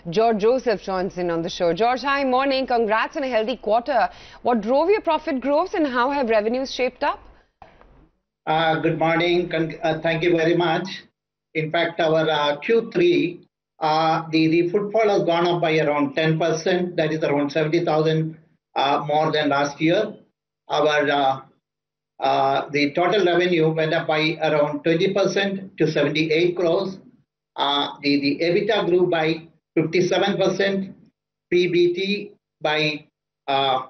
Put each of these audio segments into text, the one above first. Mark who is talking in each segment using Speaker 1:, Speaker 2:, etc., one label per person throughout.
Speaker 1: George Joseph joins in on the show. George, hi, morning. Congrats on a healthy quarter. What drove your profit growth and how have revenues shaped up?
Speaker 2: Good morning. Thank you very much. In fact, our Q3, the footfall has gone up by around 10%. That is around 70,000 more than last year. Our the total revenue went up by around 20% to 78 crores. The EBITDA grew by 57%, PBT by 113%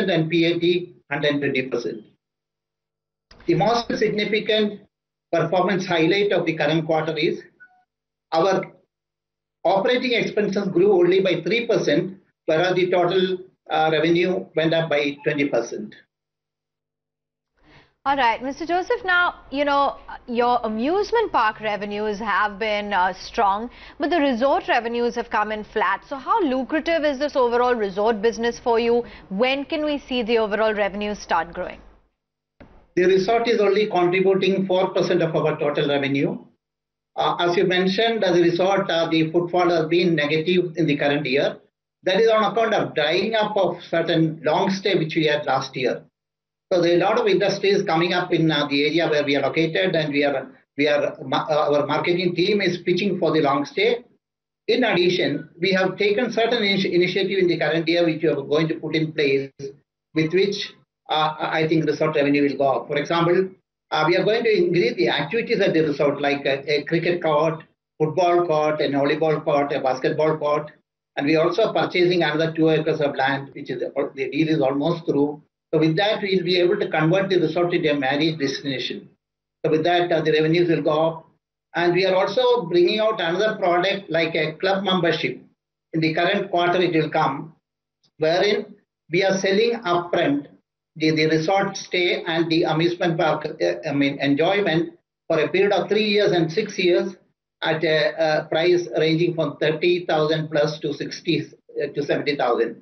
Speaker 2: and PAT 120%. The most significant performance highlight of the current quarter is our operating expenses grew only by 3%, whereas the total revenue went up by 20%.
Speaker 3: All right, Mr. Joseph, now, your amusement park revenues have been strong, but the resort revenues have come in flat. So how lucrative is this overall resort business for you? When can we see the overall revenues start growing?
Speaker 2: The resort is only contributing 4% of our total revenue. As you mentioned, as a resort, the footfall has been negative in the current year. That is on account of drying up of certain long stay which we had last year. So there are a lot of industries coming up in the area where we are located, and our marketing team is pitching for the long stay. In addition, we have taken certain initiative in the current year which we are going to put in place, with which I think resort revenue will go up. For example, we are going to increase the activities at the resort, like a cricket court, football court, a volleyball court, a basketball court, and we are also purchasing another 2 acres of land, which is the deal is almost through. So with that, we will be able to convert the resort into a marriage destination. So with that, the revenues will go up. And we are also bringing out another product like a club membership. In the current quarter, it will come, wherein we are selling upfront the resort stay and the amusement park enjoyment for a period of 3 years and 6 years at a price ranging from 30,000 plus to 60 to 70,000.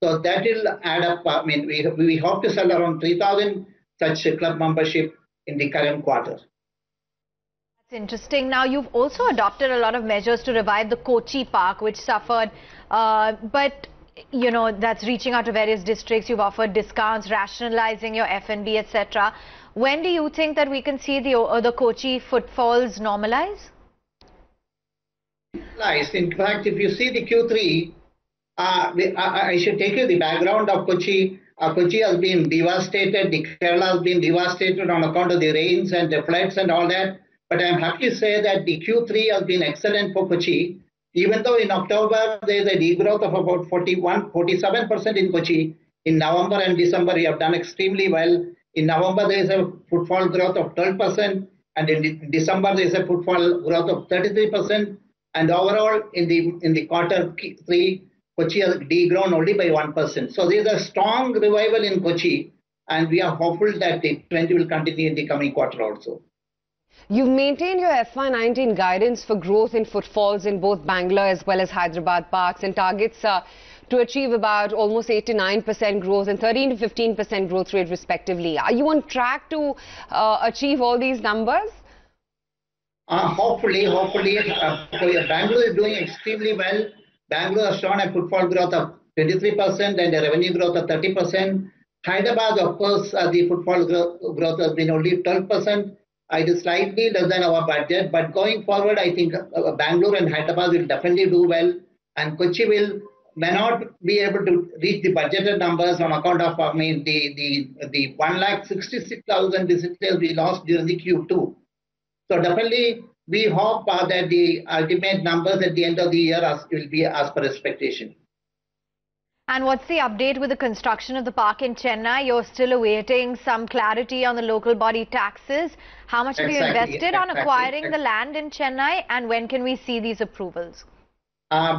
Speaker 2: So that will add up. We hope to sell around 3,000 such club membership in the current quarter.
Speaker 3: That's interesting. Now, you've also adopted a lot of measures to revive the Kochi park, which suffered. But, that's reaching out to various districts. You've offered discounts, rationalizing your F&B, etc. When do you think that we can see the Kochi footfalls normalize?
Speaker 2: In fact, if you see the Q3, I should take you the background of Kochi. Kochi has been devastated. The Kerala has been devastated on account of the rains and the floods and all that. But I'm happy to say that the Q3 has been excellent for Kochi. Even though in October there is a degrowth of about 47% in Kochi, in November and December we have done extremely well. In November there is a footfall growth of 12%, and in December there is a footfall growth of 33%. And overall in the quarter 3, Kochi has degrown only by 1%. So there is a strong revival in Kochi, and we are hopeful that the trend will continue in the coming quarter also.
Speaker 1: You've maintained your FY19 guidance for growth in footfalls in both Bangalore as well as Hyderabad parks, and targets to achieve about almost 8 to 9% growth and 13 to 15% growth rate respectively. Are you on track to achieve all these numbers?
Speaker 2: Hopefully. Bangalore is doing extremely well. Bangalore has shown a footfall growth of 23% and a revenue growth of 30%. Hyderabad, of course, the footfall growth has been only 12%. It is slightly less than our budget, but going forward, I think Bangalore and Hyderabad will definitely do well, and Kochi may not be able to reach the budgeted numbers on account of the 166,000 visitors we lost during the Q2. So definitely, we hope that the ultimate numbers at the end of the year will be as per expectation.
Speaker 3: And what's the update with the construction of the park in Chennai? You're still awaiting some clarity on the local body taxes. How much have you invested on acquiring the land in Chennai, and when can we see these approvals?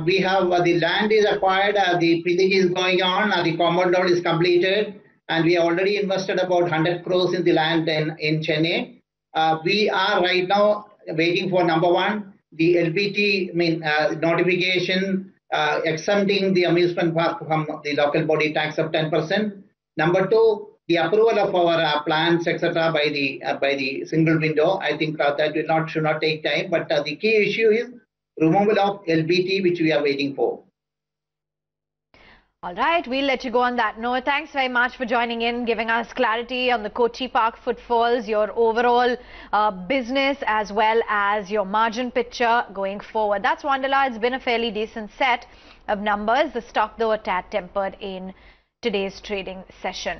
Speaker 2: We have the land is acquired, the PDG is going on, the compound wall is completed, and we have already invested about 100 crores in the land in Chennai. We are right now waiting for number one, the LBT notification exempting the amusement park from the local body tax of 10%. Number two, the approval of our plans, etc., by the single window. I think that should not take time. But the key issue is removal of LBT, which we are waiting for.
Speaker 3: All right, we'll let you go on that note. Thanks very much for joining in, giving us clarity on the Kochi Park footfalls, your overall business as well as your margin picture going forward. That's Wonderla. It's been a fairly decent set of numbers. The stock, though, a tad tempered in today's trading session.